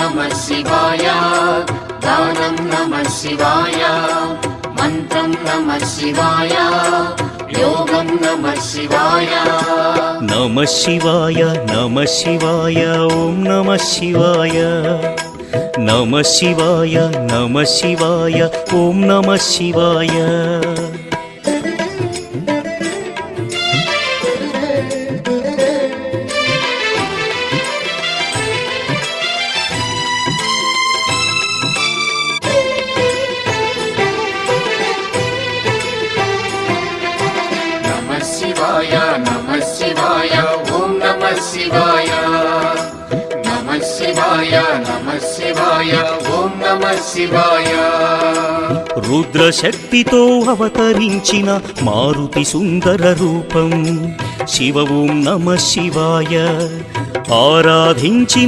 नमः शिवाय गानं नमः शिवाय मन्त्रं नमः शिवाय योगं नमः शिवाय नमः शिवाय नमः शिवाय ॐ नमः शिवाय नमः शिवाय नमः शिवाय ॐ नमः शिवाय नमः शिवाय नमः शिवाय ॐ नमः शिवाय नमः शिवाय नमः शिवाय ॐ नमः शिवाय రుద్రశక్తితో అవతరించిన మారుతి సుందర రూపం శివ ఓం నమః శివాయ ఆరాధించిన